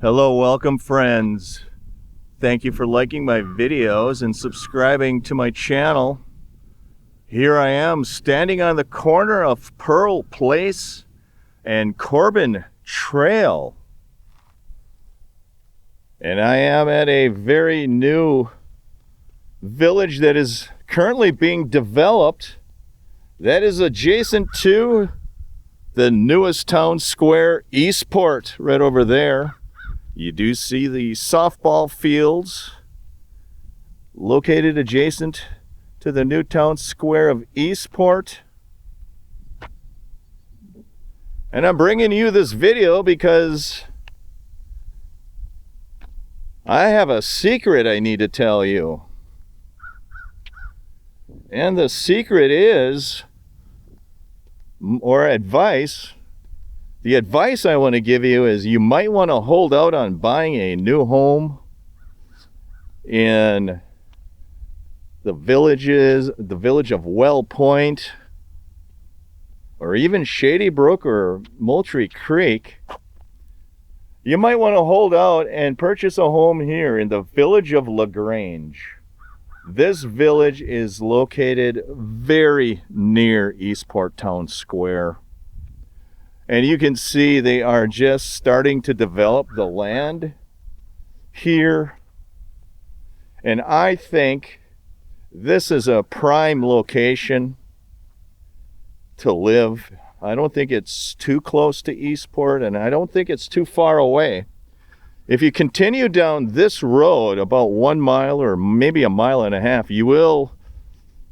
Hello, welcome friends. Thank you for liking my videos and subscribing to my channel. Here I am standing on the corner of Pearl Place and Corbin Trail. And I am at a very new village that is currently being developed that is adjacent to the newest town square, Eastport, right over there. You do see the softball fields located adjacent to the new town square of Eastport. And I'm bringing you this video because I have a secret I need to tell you. And the secret is, or advice, the advice I want to give you is you might want to hold out on buying a new home in the village of Well Point, or even Shady Brook or Moultrie Creek. You might want to hold out and purchase a home here in the village of LaGrange. This village is located very near Eastport Town Square. And you can see they are just starting to develop the land here. And I think this is a prime location to live. I don't think it's too close to Eastport, and I don't think it's too far away. If you continue down this road about 1 mile or maybe 1.5 miles, you will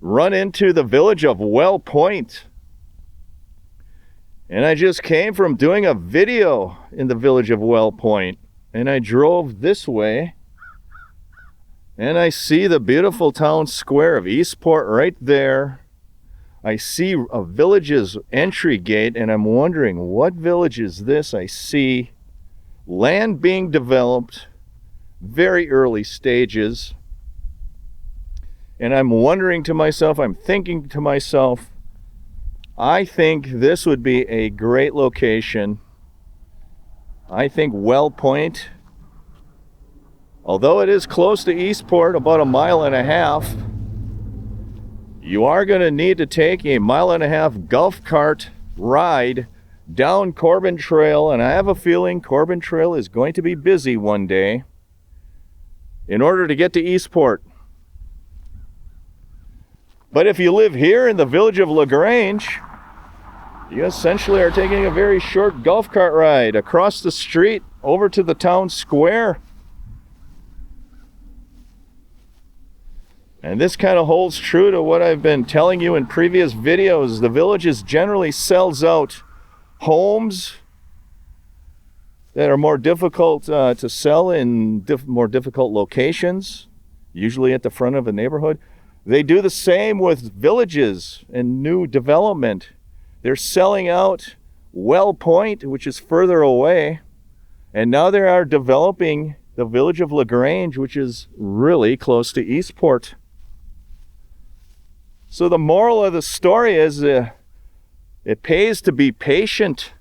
run into the village of Well Point. And I just came from doing a video in the village of Well Point, and I drove this way, and I see the beautiful town square of Eastport right there. I see a village's entry gate, and I'm wondering, what village is this? I see land being developed, very early stages, and I'm wondering to myself, I'm thinking to myself, I think this would be a great location. I think Well Point, although it is close to Eastport, about 1.5 miles, you are going to need to take a 1.5 mile golf cart ride down Corbin Trail, and I have a feeling Corbin Trail is going to be busy one day in order to get to Eastport. But if you live here in the village of LaGrange, you essentially are taking a very short golf cart ride across the street over to the town square. And this kind of holds true to what I've been telling you in previous videos. The villages generally sells out homes that are more difficult to sell in more difficult locations, usually at the front of a neighborhood. They do the same with villages and new development. They're selling out Well Point, which is further away, and now they are developing the village of LaGrange, which is really close to Eastport. So the moral of the story is it pays to be patient.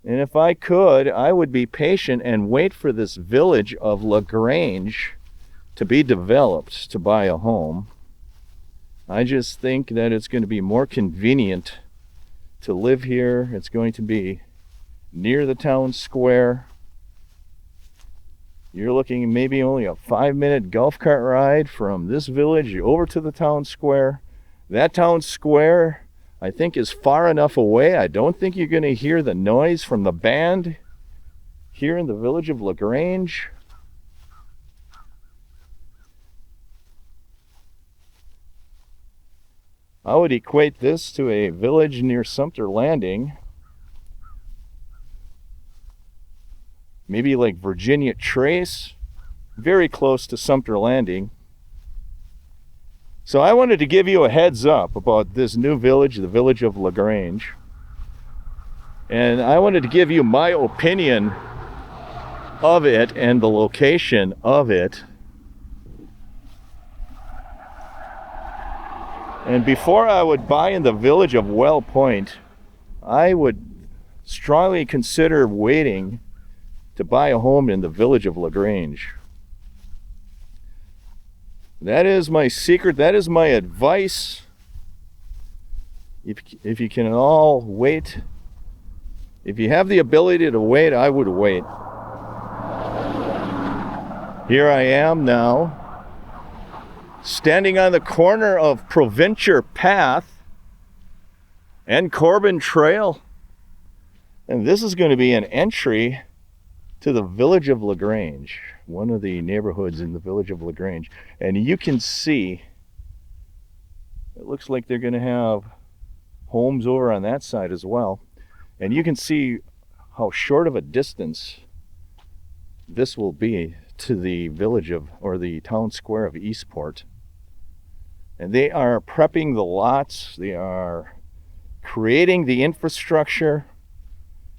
And if I could, I would be patient and wait for this village of LaGrange to be developed to buy a home. I just think that it's going to be more convenient to live here. It's going to be near the town square. You're looking maybe only a 5-minute golf cart ride from this village over to the town square. That town square, I think, is far enough away. I don't think you're going to hear the noise from the band here in the village of LaGrange. I would equate this to a village near Sumter Landing. Maybe like Virginia Trace, very close to Sumter Landing. So I wanted to give you a heads up about this new village, the village of LaGrange. And I wanted to give you my opinion of it and the location of it. And before I would buy in the village of Well Point, I would strongly consider waiting to buy a home in the village of LaGrange. That is my secret. That is my advice. If you can all wait, if you have the ability to wait, I would wait. Here I am now, standing on the corner of Provencher Path and Corbin Trail. And this is going to be an entry to the village of LaGrange, one of the neighborhoods in the village of LaGrange. And you can see, it looks like they're going to have homes over on that side as well. And you can see how short of a distance this will be to the village of, or the town square of Eastport. And they are prepping the lots. They are creating the infrastructure.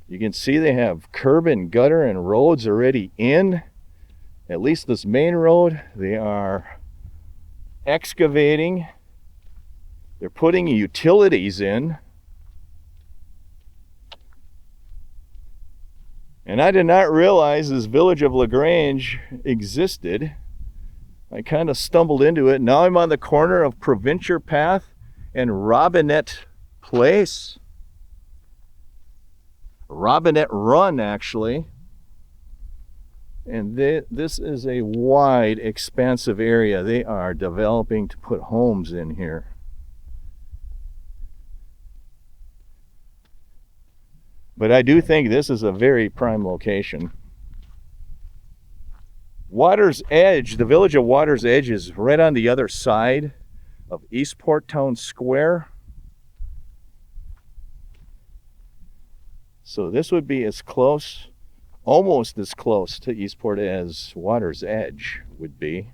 You can see they have curb and gutter and roads already in, at least this main road. They are excavating. They're putting utilities in. And I did not realize this village of LaGrange existed. I kind of stumbled into it. Now I'm on the corner of Provencher Path and Robinette Place. Robinette Run, actually. And this is a wide, expansive area. They are developing to put homes in here. But I do think this is a very prime location. Water's Edge, the village of Water's Edge, is right on the other side of Eastport Town Square. So this would be as close, almost as close to Eastport as Water's Edge would be.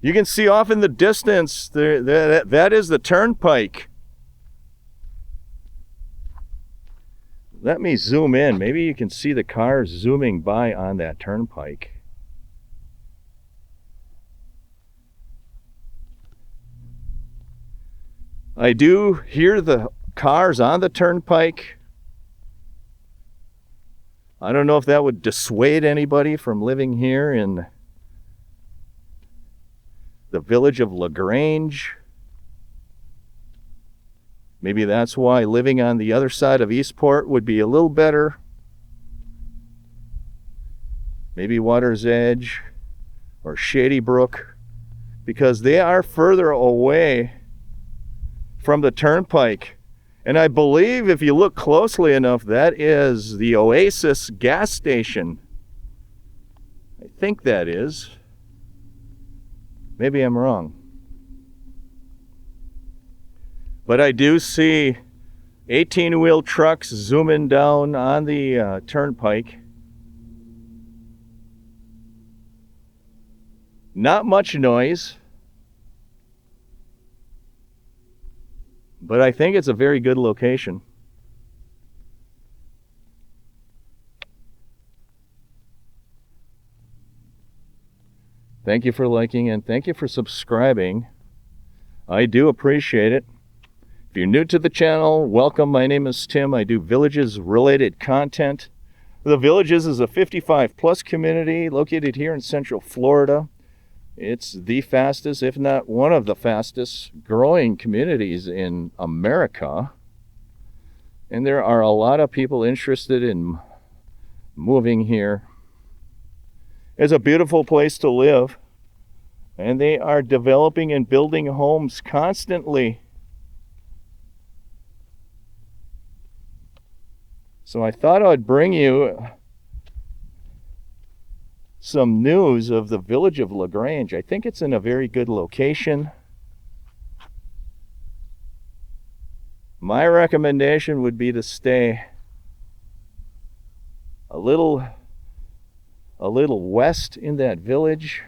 You can see off in the distance, that is the turnpike. Let me zoom in. Maybe you can see the cars zooming by on that turnpike. I do hear the cars on the turnpike. I don't know if that would dissuade anybody from living here in the village of LaGrange. Maybe that's why living on the other side of Eastport would be a little better. Maybe Water's Edge or Shady Brook, because they are further away from the turnpike. And I believe if you look closely enough, that is the Oasis gas station. I think that is. Maybe I'm wrong. But I do see 18-wheel trucks zooming down on the turnpike. Not much noise, but I think it's a very good location. Thank you for liking and thank you for subscribing. I do appreciate it. If you're new to the channel, welcome. My name is Tim. I do Villages-related content. The Villages is a 55-plus community located here in Central Florida. It's the fastest, if not one of the fastest, growing communities in America. And there are a lot of people interested in moving here. It's a beautiful place to live. And they are developing and building homes constantly. So I thought I'd bring you some news of the village of LaGrange. I think it's in a very good location. My recommendation would be to stay a little west in that village,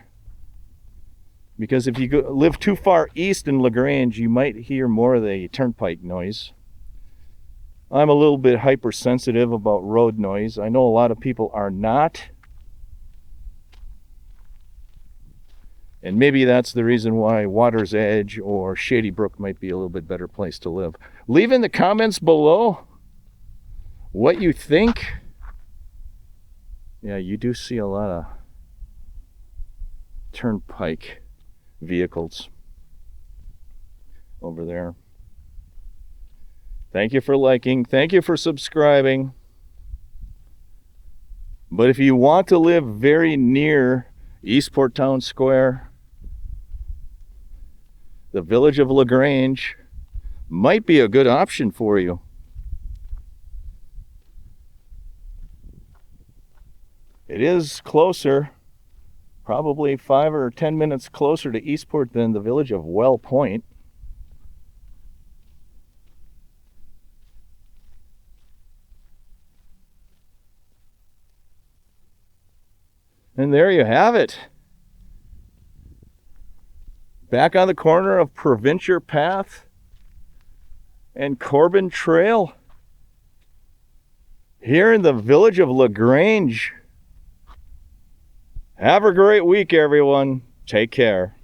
because if you live too far east in LaGrange, you might hear more of the turnpike noise. I'm a little bit hypersensitive about road noise. I know a lot of people are not. And maybe that's the reason why Water's Edge or Shady Brook might be a little bit better place to live. Leave in the comments below what you think. Yeah, you do see a lot of turnpike vehicles over there. Thank you for liking. Thank you for subscribing. But if you want to live very near Eastport Town Square, the village of LaGrange might be a good option for you. It is closer, probably 5 or 10 minutes closer to Eastport than the village of Well Point. And there you have it. Back on the corner of Provincial Path and Corbin Trail, here in the village of LaGrange. Have a great week, everyone. Take care.